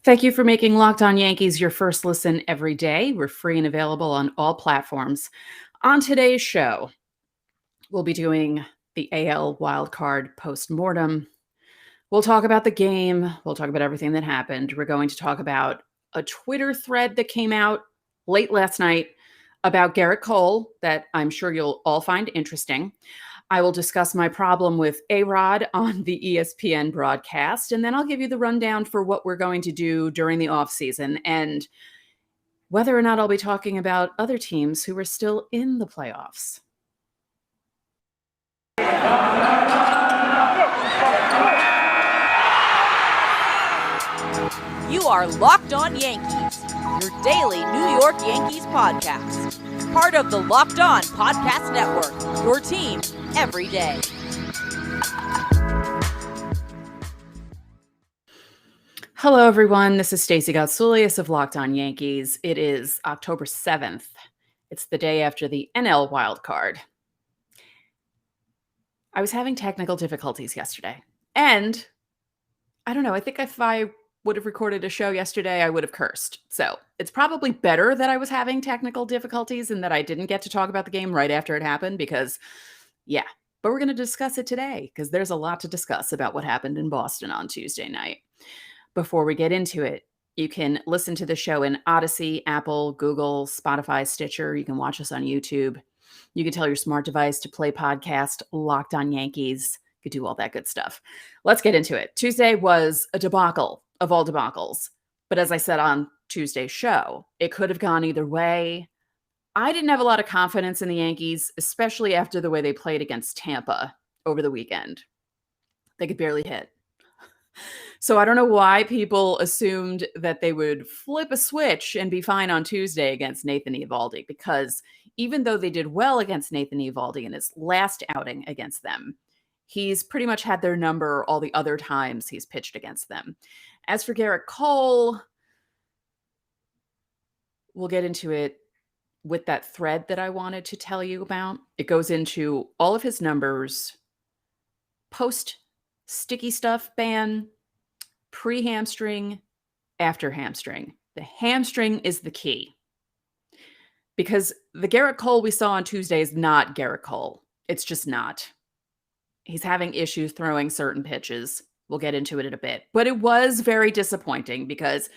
Thank you for making Locked On Yankees your first listen every day. We're free and available on all platforms. On today's show, we'll be doing the AL wildcard postmortem. We'll talk about the game. We'll talk about everything that happened. We're going to talk about a Twitter thread that came out late last night about Gerrit Cole that I'm sure you'll all find interesting. I will discuss my problem with A-Rod on the ESPN broadcast, and then I'll give you the rundown for what we're going to do during the offseason and whether or not I'll be talking about other teams who are still in the playoffs. You are Locked On Yankees, your daily New York Yankees podcast. Part of the Locked On Podcast Network, your team every day. Hello, everyone. This is Stacey Gotsoulias of Locked On Yankees. It is October 7th. It's the day after the NL wildcard. I was having technical difficulties yesterday. And I don't know, I think if I would have recorded a show yesterday, I would have cursed. So it's probably better that I was having technical difficulties and that I didn't get to talk about the game right after it happened because, yeah. But we're going to discuss it today because there's a lot to discuss about what happened in Boston on Tuesday night. Before we get into it, you can listen to the show in Odyssey, Apple, Google, Spotify, Stitcher. You can watch us on YouTube. You can tell your smart device to play podcast Locked On Yankees. You could do all that good stuff. Let's get into it. Tuesday was a debacle of all debacles. But as I said on Tuesday's show, it could have gone either way. I didn't have a lot of confidence in the Yankees, especially after the way they played against Tampa over the weekend. They could barely hit. So I don't know why people assumed that they would flip a switch and be fine on Tuesday against Nathan Eovaldi, because even though they did well against Nathan Eovaldi in his last outing against them, he's pretty much had their number all the other times he's pitched against them. As for Gerrit Cole, we'll get into it with that thread that I wanted to tell you about. It goes into all of his numbers, post-sticky stuff ban, pre-hamstring, after hamstring. The hamstring is the key. Because the Gerrit Cole we saw on Tuesday is not Gerrit Cole. It's just not. He's having issues throwing certain pitches. We'll get into it in a bit. But it was very disappointing because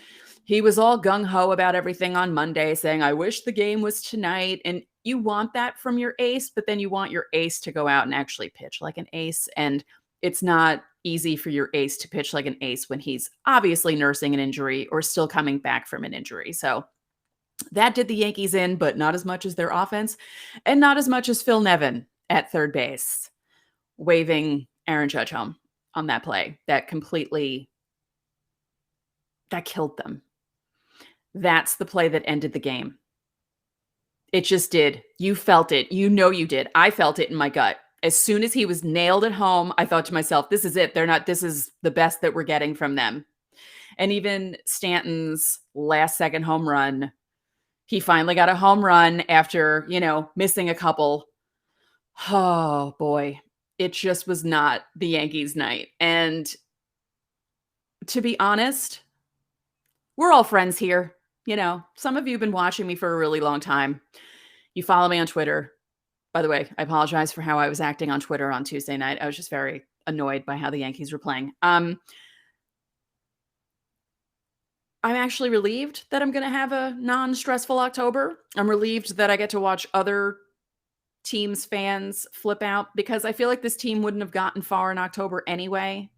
he was all gung-ho about everything on Monday, saying, I wish the game was tonight. And you want that from your ace, but then you want your ace to go out and actually pitch like an ace. And it's not easy for your ace to pitch like an ace when he's obviously nursing an injury or still coming back from an injury. So that did the Yankees in, but not as much as their offense and not as much as Phil Nevin at third base, waving Aaron Judge home on that play. That killed them. That's the play that ended the game. It just did. You felt it. You know you did. I felt it in my gut. As soon as he was nailed at home, I thought to myself, this is it. This is the best that we're getting from them. And even Stanton's last second home run, he finally got a home run after, missing a couple. Oh boy. It just was not the Yankees' night. And to be honest, we're all friends here. Some of you have been watching me for a really long time. You follow me on Twitter. By the way, I apologize for how I was acting on Twitter on Tuesday night. I was just very annoyed by how the Yankees were playing. I'm actually relieved that I'm going to have a non-stressful October. I'm relieved that I get to watch other teams' fans flip out because I feel like this team wouldn't have gotten far in October anyway.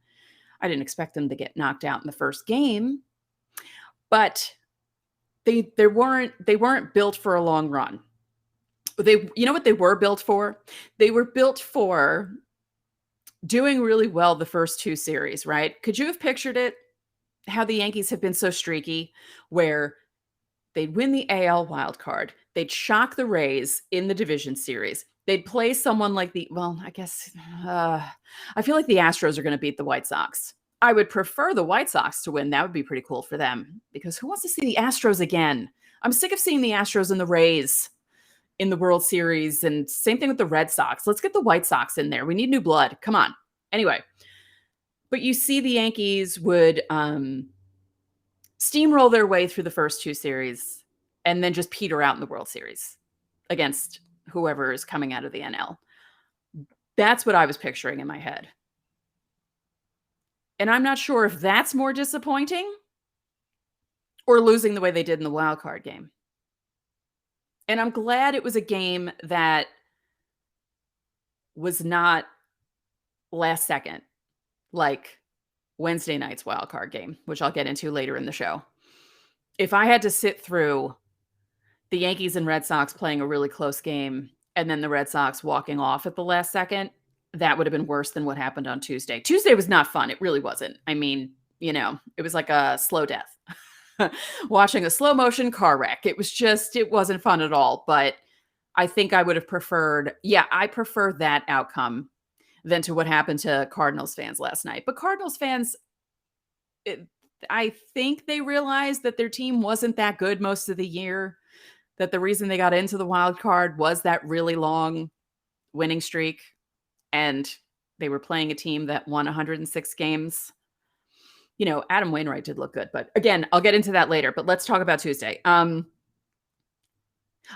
I didn't expect them to get knocked out in the first game, but they weren't built for a long run. You know what they were built for? They were built for doing really well the first two series, right? Could you have pictured it? How the Yankees have been so streaky, where they'd win the AL wild card. They'd shock the Rays in the division series. They'd play someone like I feel like the Astros are going to beat the White Sox. I would prefer the White Sox to win. That would be pretty cool for them because who wants to see the Astros again? I'm sick of seeing the Astros and the Rays in the World Series, and same thing with the Red Sox. Let's get the White Sox in there. We need new blood. Come on. Anyway, but you see the Yankees would steamroll their way through the first two series and then just peter out in the World Series against whoever is coming out of the NL. That's what I was picturing in my head. And I'm not sure if that's more disappointing or losing the way they did in the wild card game. And I'm glad it was a game that was not last second, like Wednesday night's wild card game, which I'll get into later in the show. If I had to sit through the Yankees and Red Sox playing a really close game and then the Red Sox walking off at the last second, that would have been worse than what happened on Tuesday. Tuesday was not fun. It really wasn't. I mean, it was like a slow death. Watching a slow motion car wreck. It wasn't fun at all. But I think I would have I prefer that outcome than to what happened to Cardinals fans last night. But Cardinals fans, I think they realized that their team wasn't that good most of the year, that the reason they got into the wild card was that really long winning streak. And they were playing a team that won 106 games. Adam Wainwright did look good, but again, I'll get into that later, but let's talk about Tuesday. I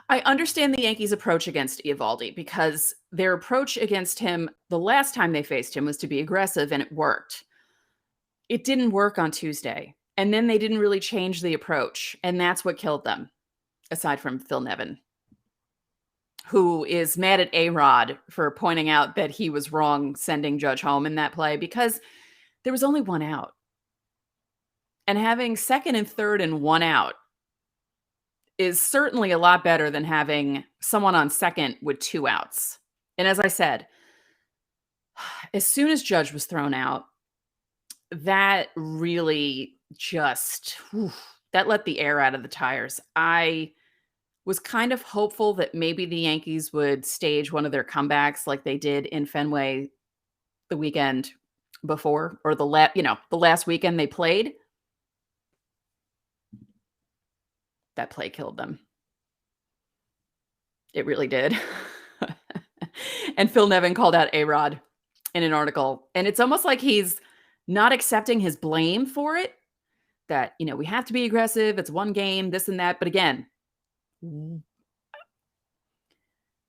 understand the Yankees' approach against Eovaldi because their approach against him the last time they faced him was to be aggressive, and it worked. It didn't work on Tuesday, and then they didn't really change the approach, and that's what killed them, aside from Phil Nevin, who is mad at A-Rod for pointing out that he was wrong sending Judge home in that play because there was only one out. And having second and third and one out is certainly a lot better than having someone on second with two outs. And as I said, as soon as Judge was thrown out, that really that let the air out of the tires. I was kind of hopeful that maybe the Yankees would stage one of their comebacks like they did in Fenway the weekend before, or the last weekend they played. That play killed them. It really did. And Phil Nevin called out A-Rod in an article. And it's almost like he's not accepting his blame for it. That, we have to be aggressive. It's one game, this and that. But again,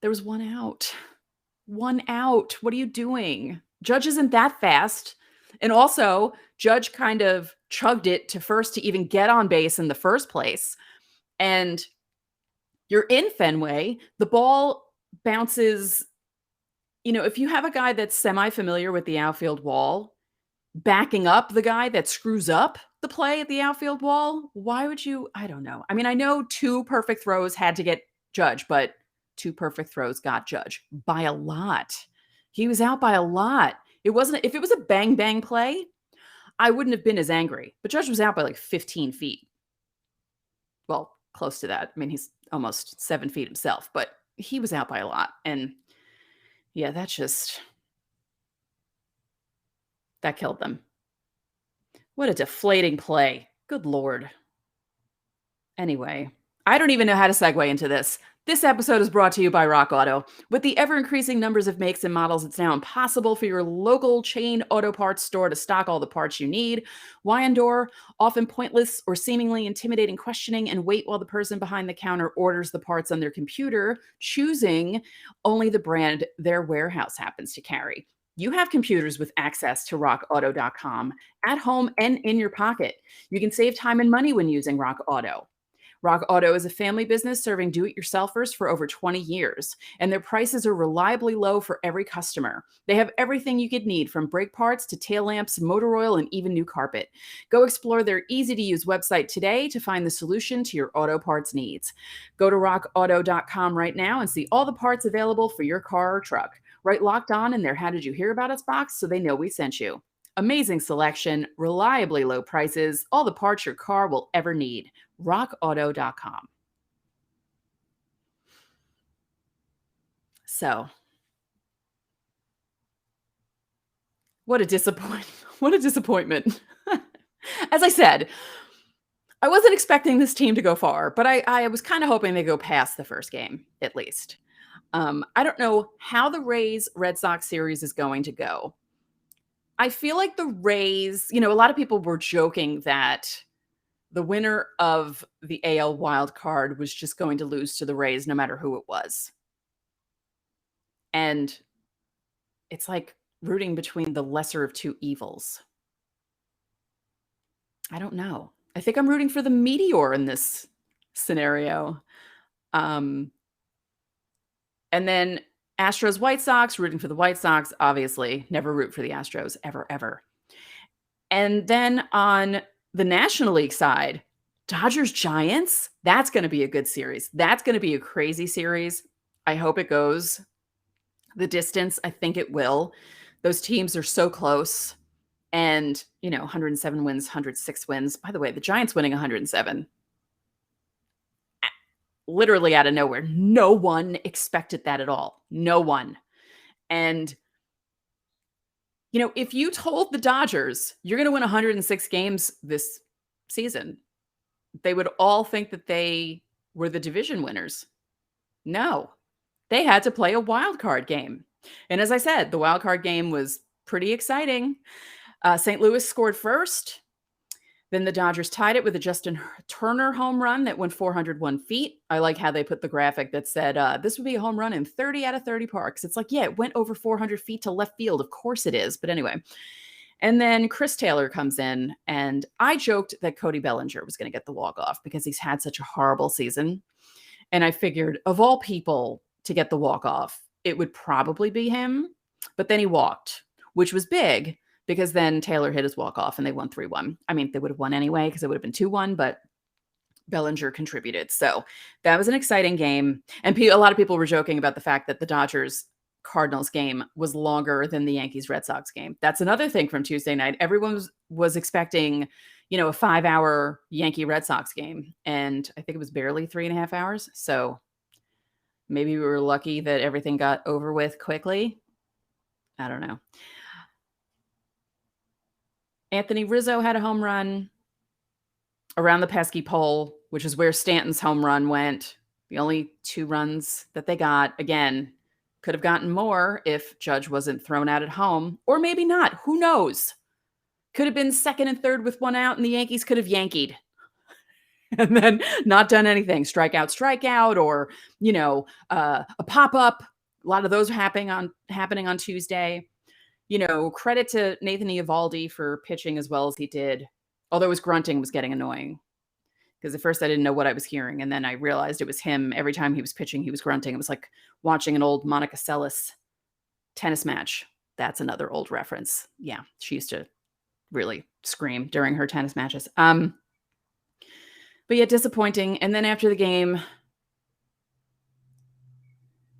there was one out. One out. What are you doing? Judge isn't that fast. And also, Judge kind of chugged it to first to even get on base in the first place. And you're in Fenway, the ball bounces, if you have a guy that's semi-familiar with the outfield wall, backing up the guy that screws up the play at the outfield wall, why would you? I don't know. I mean, I know two perfect throws had to get Judge, but two perfect throws got Judge by a lot. He was out by a lot. If it was a bang play, I wouldn't have been as angry, but Judge was out by like 15 feet. Well, close to that. I mean, he's almost 7 feet himself, but he was out by a lot. And yeah, that killed them. What a deflating play. Good Lord. Anyway, I don't even know how to segue into this. This episode is brought to you by Rock Auto. With the ever-increasing numbers of makes and models, it's now impossible for your local chain auto parts store to stock all the parts you need. Why endure often pointless or seemingly intimidating questioning and wait while the person behind the counter orders the parts on their computer, choosing only the brand their warehouse happens to carry? You have computers with access to rockauto.com at home and in your pocket. You can save time and money when using Rock Auto. Rock Auto is a family business serving do-it-yourselfers for over 20 years, and their prices are reliably low for every customer. They have everything you could need, from brake parts to tail lamps, motor oil, and even new carpet. Go explore their easy-to-use website today to find the solution to your auto parts needs. Go to rockauto.com right now and see all the parts available for your car or truck. Write Locked On in their How Did You Hear About Us box so they know we sent you. Amazing selection, reliably low prices, all the parts your car will ever need. rockauto.com. So, what a disappointment. As I said, I wasn't expecting this team to go far, but I was kind of hoping they'd go past the first game, at least. I don't know how the Rays-Red Sox series is going to go. I feel like the Rays, a lot of people were joking that the winner of the AL wild card was just going to lose to the Rays no matter who it was. And it's like rooting between the lesser of two evils. I don't know. I think I'm rooting for the meteor in this scenario. And then Astros White Sox, rooting for the White Sox, obviously. Never root for the Astros, ever, ever. And then on the National League side, Dodgers Giants, that's going to be a good series. That's going to be a crazy series. I hope it goes the distance. I think it will. Those teams are so close. And, 107 wins, 106 wins. By the way, the Giants winning 107. Literally out of nowhere. No one expected that at all. No one. And, if you told the Dodgers you're going to win 106 games this season, they would all think that they were the division winners. No, they had to play a wild card game. And as I said, the wild card game was pretty exciting. St. Louis scored first. Then the Dodgers tied it with a Justin Turner home run that went 401 feet. I like how they put the graphic that said, this would be a home run in 30 out of 30 parks. It's like, yeah, it went over 400 feet to left field. Of course it is. But anyway. And then Chris Taylor comes in, and I joked that Cody Bellinger was going to get the walk-off because he's had such a horrible season. And I figured, of all people to get the walk-off, it would probably be him. But then he walked, which was big, because then Taylor hit his walk-off and they won 3-1. I mean, they would have won anyway because it would have been 2-1, but Bellinger contributed. So that was an exciting game. And a lot of people were joking about the fact that the Dodgers-Cardinals game was longer than the Yankees-Red Sox game. That's another thing from Tuesday night. Everyone was expecting, a 5-hour Yankee-Red Sox game. And I think it was barely 3.5 hours. So maybe we were lucky that everything got over with quickly. I don't know. Anthony Rizzo had a home run around the pesky pole, which is where Stanton's home run went. The only 2 runs that they got. Again, could have gotten more if Judge wasn't thrown out at home, or maybe not. Who knows? Could have been second and third with 1 out, and the Yankees could have yankied and then not done anything. Strikeout, or, a pop-up. A lot of those are happening on Tuesday. Credit to Nathan Eovaldi for pitching as well as he did, although his grunting was getting annoying because at first I didn't know what I was hearing. And then I realized it was him. Every time he was pitching, he was grunting. It was like watching an old Monica Seles tennis match. That's another old reference. Yeah, she used to really scream during her tennis matches. But yeah, disappointing. And then after the game,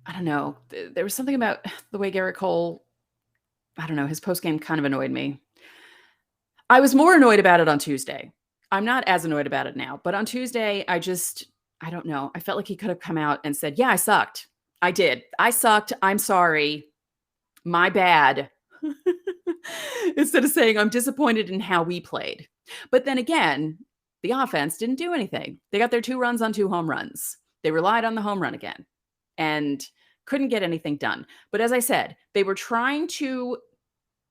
I don't know. There was something about the way Gerrit Cole, I don't know, his postgame kind of annoyed me. I was more annoyed about it on Tuesday. I'm not as annoyed about it now, but on Tuesday, I don't know. I felt like he could have come out and said, yeah, I sucked. I did. I sucked. I'm sorry. My bad. Instead of saying, I'm disappointed in how we played. But then again, the offense didn't do anything. They got their 2 runs on 2 home runs. They relied on the home run again and couldn't get anything done. But as I said, they were trying to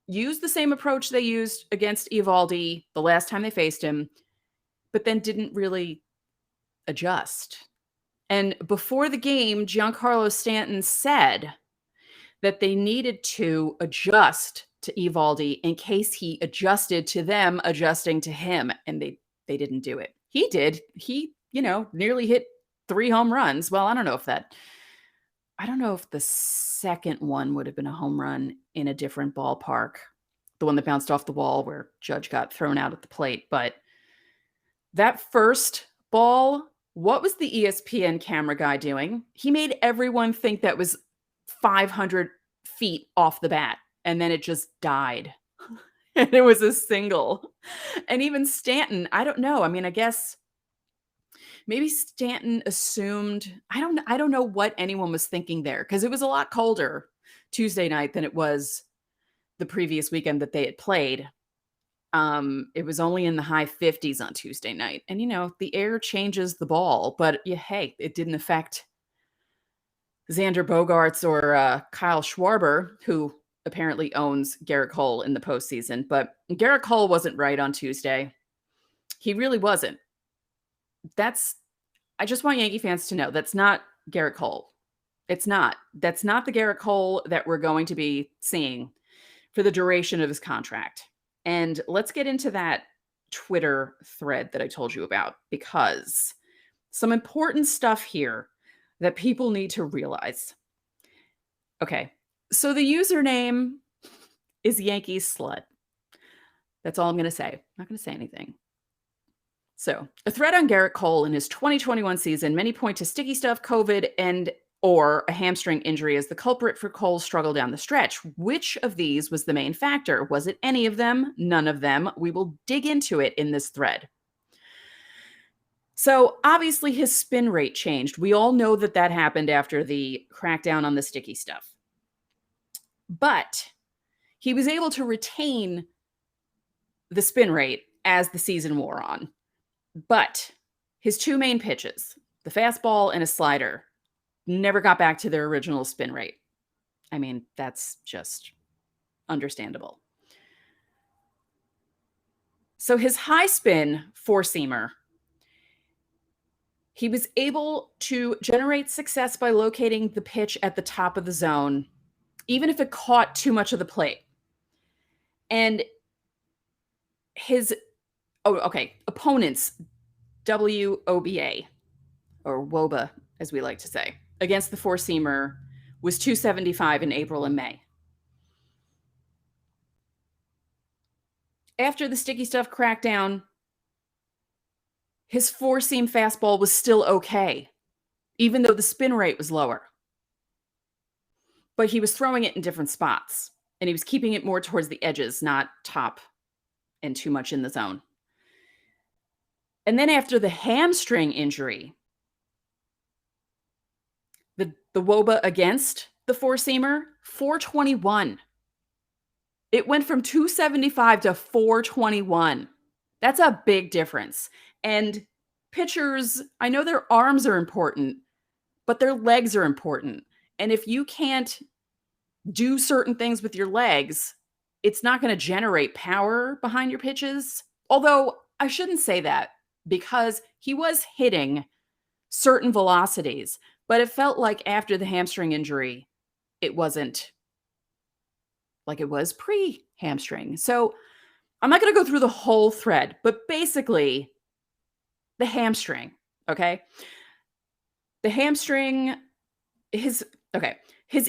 use the same approach they used against Eovaldi the last time they faced him, but then didn't really adjust. And before the game, Giancarlo Stanton said that they needed to adjust to Eovaldi in case he adjusted to them adjusting to him, and they didn't do it. He did. He, nearly hit 3 home runs. Well, I don't know if the second one would have been a home run in a different ballpark, the one that bounced off the wall where Judge got thrown out at the plate. But that first ball, what was the ESPN camera guy doing? He made everyone think that was 500 feet off the bat, and then it just died. And it was a single. And even Stanton, I don't know. I mean, I guess maybe Stanton assumed, I don't know what anyone was thinking there, because it was a lot colder Tuesday night than it was the previous weekend that they had played. It was only in the high 50s on Tuesday night. And, the air changes the ball, but hey, it didn't affect Xander Bogaerts or Kyle Schwarber, who apparently owns Gerrit Cole in the postseason. But Gerrit Cole wasn't right on Tuesday. He really wasn't. I just want Yankee fans to know that's not Gerrit Cole. It's not. That's not the Gerrit Cole that we're going to be seeing for the duration of his contract. And let's get into that Twitter thread that I told you about, because some important stuff here that people need to realize. Okay. So the username is Yankees Slut. That's all I'm going to say. I'm not going to say anything. So, a thread on Gerrit Cole in his 2021 season, many point to sticky stuff, COVID, and or a hamstring injury as the culprit for Cole's struggle down the stretch. Which of these was the main factor? Was it any of them? None of them? We will dig into it in this thread. So, obviously, his spin rate changed. We all know that that happened after the crackdown on the sticky stuff. But he was able to retain the spin rate as the season wore on. But his two main pitches, the fastball and a slider, never got back to their original spin rate. I mean, that's just understandable. So his high spin four-seamer, he was able to generate success by locating the pitch at the top of the zone, even if it caught too much of the plate. And his opponents, WOBA, or WOBA, as we like to say, against the four-seamer was 275 in April and May. After the sticky stuff crackdown, his four-seam fastball was still okay, even though the spin rate was lower. But he was throwing it in different spots, and he was keeping it more towards the edges, not top and too much in the zone. And then after the hamstring injury, the WOBA against the four-seamer, 421. It went from 275 to 421. That's a big difference. And pitchers, I know their arms are important, but their legs are important. And if you can't do certain things with your legs, it's not going to generate power behind your pitches. Although I shouldn't say that, because he was hitting certain velocities, but it felt like after the hamstring injury, it wasn't like it was pre-hamstring. So I'm not going to go through the whole thread, but basically the hamstring, okay? The hamstring, his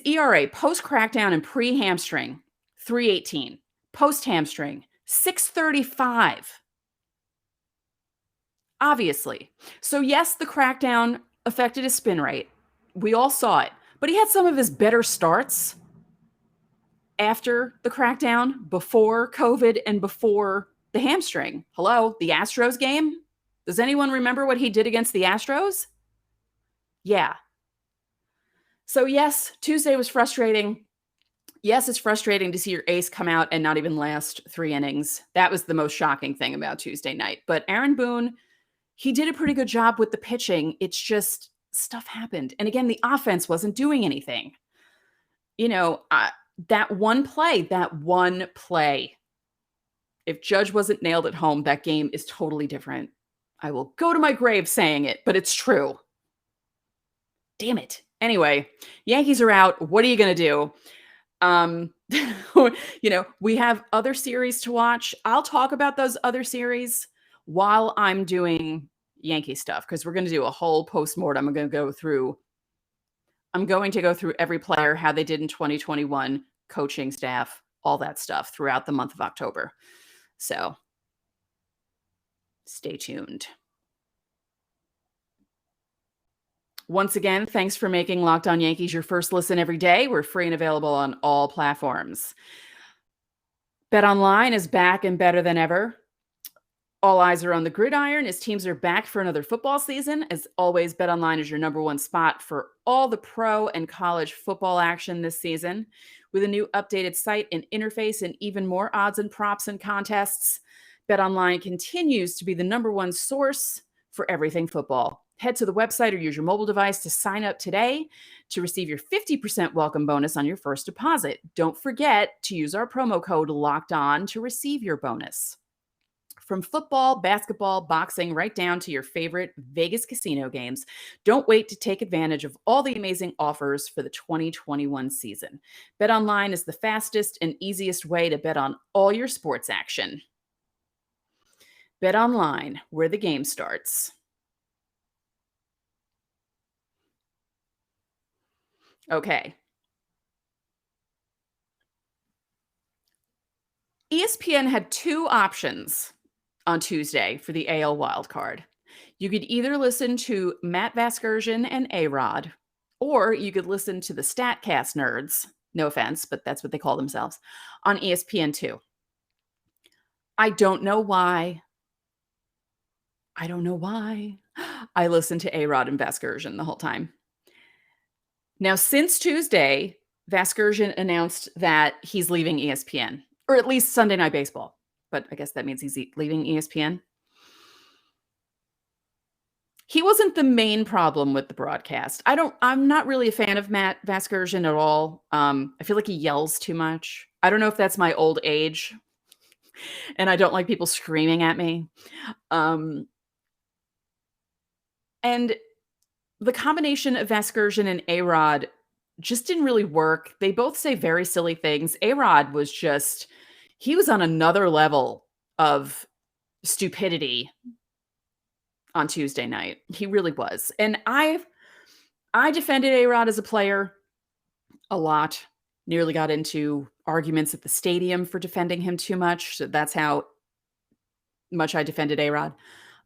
ERA post-crackdown and pre-hamstring, 318. Post-hamstring, 635. Obviously. So yes, the crackdown affected his spin rate. We all saw it. But he had some of his better starts after the crackdown, before COVID and before the hamstring. Hello, the Astros game? Does anyone remember what he did against the Astros? Yeah. So yes, Tuesday was frustrating. Yes, it's frustrating to see your ace come out and not even last 3 innings. That was the most shocking thing about Tuesday night. But Aaron Boone, he did a pretty good job with the pitching. It's just stuff happened. And again, the offense wasn't doing anything. You know, that one play, if Judge wasn't nailed at home, that game is totally different. I will go to my grave saying it, but it's true. Damn it. Anyway, Yankees are out. What are you going to do? You know, we have other series to watch. I'll talk about those other series while I'm doing Yankee stuff, because we're going to do a whole postmortem. I'm going to go through every player, how they did in 2021, coaching staff, all that stuff throughout the month of October. So stay tuned. Once again, thanks for making Locked On Yankees your first listen every day. We're free and available on all platforms. BetOnline is back and better than ever. All eyes are on the gridiron as teams are back for another football season. As always, BetOnline is your #1 spot for all the pro and college football action this season. With a new updated site and interface and even more odds and props and contests, BetOnline continues to be the #1 source for everything football. Head to the website or use your mobile device to sign up today to receive your 50% welcome bonus on your first deposit. Don't forget to use our promo code LOCKEDON to receive your bonus. From football, basketball, boxing, right down to your favorite Vegas casino games, don't wait to take advantage of all the amazing offers for the 2021 season. BetOnline is the fastest and easiest way to bet on all your sports action. BetOnline, where the game starts. Okay. ESPN had two options on Tuesday for the AL wildcard. You could either listen to Matt Vasgersian and A-Rod, or you could listen to the StatCast nerds, no offense, but that's what they call themselves, on ESPN2. I don't know why. I listened to A-Rod and Vasgersian the whole time. Now, since Tuesday, Vasgersian announced that he's leaving ESPN, or at least Sunday Night Baseball. But I guess that means he's leaving ESPN. He wasn't the main problem with the broadcast. I'm not really a fan of Matt Vasgersian at all. I feel like he yells too much. I don't know if that's my old age, and I don't like people screaming at me. And the combination of Vasgersian and A-Rod just didn't really work. They both say very silly things. A-Rod was he was on another level of stupidity on Tuesday night. He really was. And I defended A-Rod as a player a lot. Nearly got into arguments at the stadium for defending him too much. So that's how much I defended A-Rod.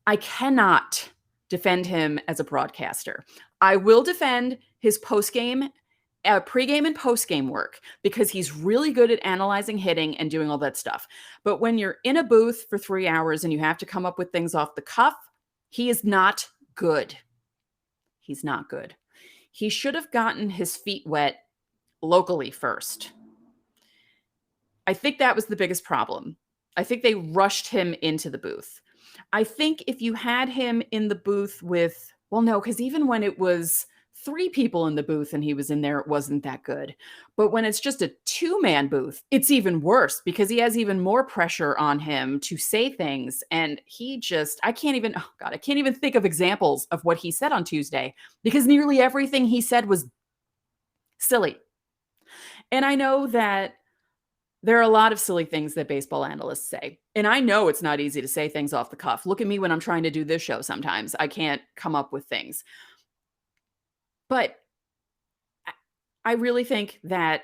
I cannot defend him as a broadcaster. I will defend his pregame and postgame work because he's really good at analyzing hitting and doing all that stuff. But when you're in a booth for 3 hours and you have to come up with things off the cuff, he is not good. He's not good. He should have gotten his feet wet locally first. I think that was the biggest problem. I think they rushed him into the booth. I think if you had him in the booth with, because even when it was 3 people in the booth and he was in there, it wasn't that good. But when it's just a 2-man booth, it's even worse because he has even more pressure on him to say things. And I can't even think of examples of what he said on Tuesday because nearly everything he said was silly. And I know that there are a lot of silly things that baseball analysts say. And I know it's not easy to say things off the cuff. Look at me when I'm trying to do this show sometimes. I can't come up with things. But I really think that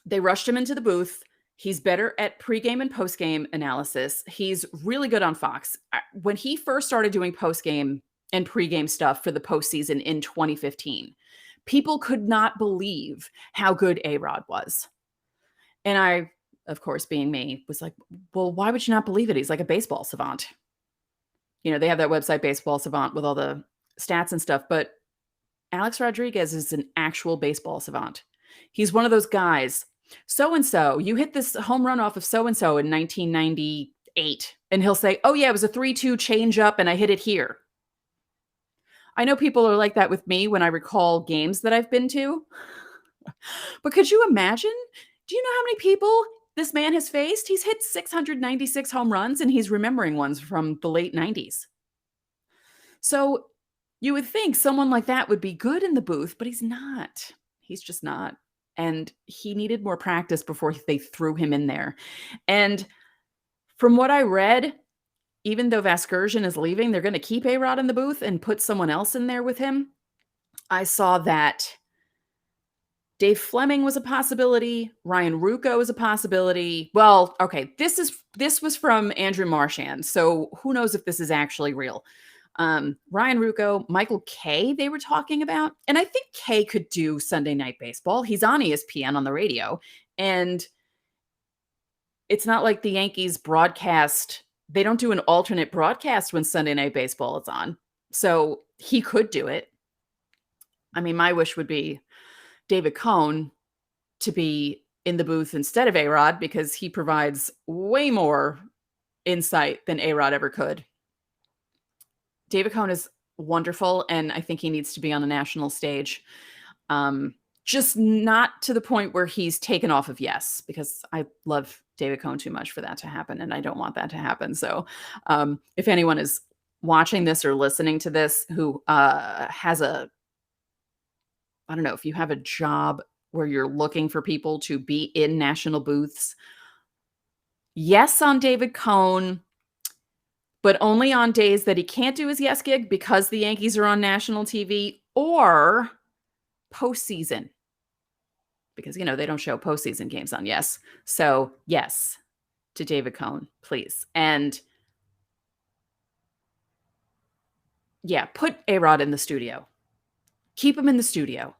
they rushed him into the booth. He's better at pregame and postgame analysis. He's really good on Fox. When he first started doing postgame and pregame stuff for the postseason in 2015, people could not believe how good A-Rod was. And I, of course, being me, was like, well, why would you not believe it? He's like a baseball savant. They have that website, Baseball Savant, with all the stats and stuff. But Alex Rodriguez is an actual baseball savant. He's one of those guys. So-and-so, you hit this home run off of so-and-so in 1998. And he'll say, oh, yeah, it was a 3-2 change up and I hit it here. I know people are like that with me when I recall games that I've been to. But could you imagine? Do you know how many people this man has faced? He's hit 696 home runs and he's remembering ones from the late 90s. So you would think someone like that would be good in the booth, but he's not. He's just not. And he needed more practice before they threw him in there. And from what I read, even though Vasgersian is leaving, they're going to keep A-Rod in the booth and put someone else in there with him. I saw that Dave Fleming was a possibility. Ryan Ruocco is a possibility. Well, okay, this was from Andrew Marchand, so who knows if this is actually real. Ryan Ruocco, Michael Kay, they were talking about. And I think Kay could do Sunday Night Baseball. He's on ESPN on the radio. And it's not like the Yankees broadcast. They don't do an alternate broadcast when Sunday Night Baseball is on. So he could do it. I mean, my wish would be David Cone to be in the booth instead of A-Rod because he provides way more insight than A-Rod ever could. David Cone is wonderful, and I think he needs to be on a national stage. just not to the point where he's taken off of yes, because I love David Cohn too much for that to happen, and I don't want that to happen. So if anyone is watching this or listening to this who has a, I don't know, if you have a job where you're looking for people to be in national booths, yes on David Cohn, but only on days that he can't do his yes gig because the Yankees are on national TV, or postseason, because, you know, they don't show postseason games on yes. So yes to David Cohn, please. And yeah, put A-Rod in the studio. Keep him in the studio.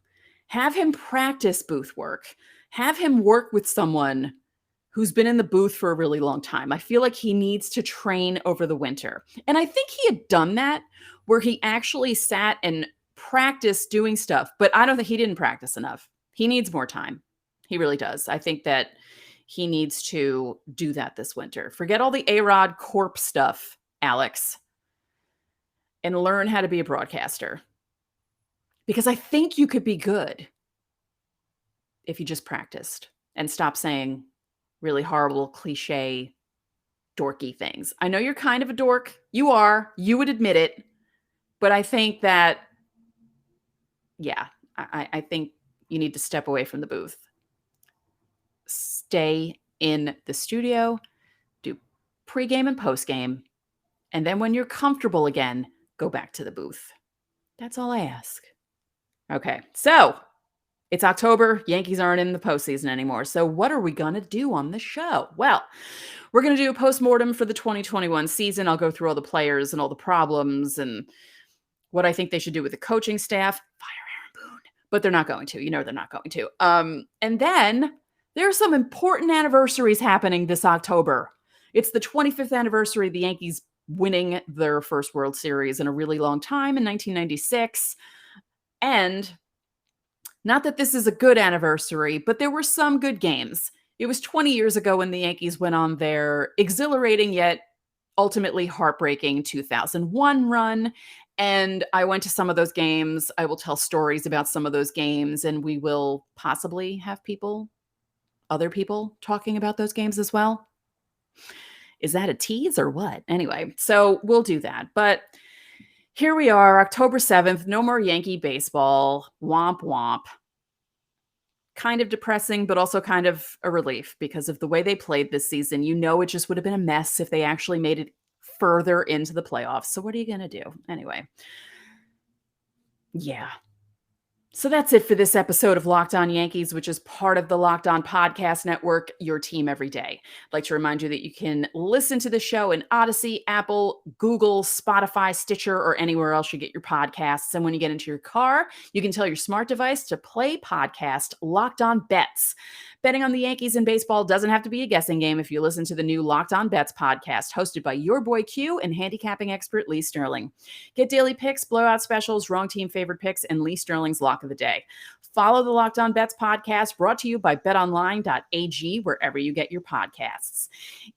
Have him practice booth work. Have him work with someone who's been in the booth for a really long time. I feel like he needs to train over the winter. And I think he had done that where he actually sat and practiced doing stuff, but I don't think he didn't practice enough. He needs more time. He really does. I think that he needs to do that this winter. Forget all the A-Rod corp stuff, Alex, and learn how to be a broadcaster. Because I think you could be good if you just practiced and stop saying really horrible, cliche, dorky things. I know you're kind of a dork. You are. You would admit it. But I think that, yeah, I think you need to step away from the booth. Stay in the studio, do pregame and postgame, and then when you're comfortable again, go back to the booth. That's all I ask. Okay, so it's October. Yankees aren't in the postseason anymore. So what are we going to do on the show? Well, we're going to do a postmortem for the 2021 season. I'll go through all the players and all the problems and what I think they should do with the coaching staff. Fire Aaron Boone. But they're not going to. You know they're not going to. And then there are some important anniversaries happening this October. It's the 25th anniversary of the Yankees winning their first World Series in a really long time in 1996. And not that this is a good anniversary, but there were some good games. It was 20 years ago when the Yankees went on their exhilarating yet ultimately heartbreaking 2001 run. And I went to some of those games. I will tell stories about some of those games, and we will possibly have other people talking about those games as well. Is that a tease or what? Anyway, so we'll do that. But here we are, October 7th, no more Yankee baseball, womp womp. Kind of depressing, but also kind of a relief because of the way they played this season. You know, it just would have been a mess if they actually made it further into the playoffs. So what are you going to do? Anyway, yeah. So that's it for this episode of Locked On Yankees, which is part of the Locked On Podcast Network, your team every day. I'd like to remind you that you can listen to the show in Odyssey, Apple, Google, Spotify, Stitcher, or anywhere else you get your podcasts. And when you get into your car, you can tell your smart device to play podcast Locked On Bets. Betting on the Yankees and baseball doesn't have to be a guessing game if you listen to the new Locked On Bets podcast, hosted by your boy Q and handicapping expert Lee Sterling. Get daily picks, blowout specials, wrong team favorite picks, and Lee Sterling's lock of the day. Follow the Locked On Bets podcast, brought to you by betonline.ag, wherever you get your podcasts.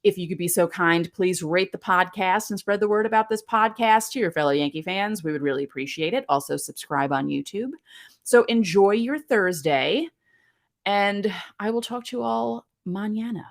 If you could be so kind, please rate the podcast and spread the word about this podcast to your fellow Yankee fans. We would really appreciate it. Also, subscribe on YouTube. So enjoy your Thursday, and I will talk to you all mañana.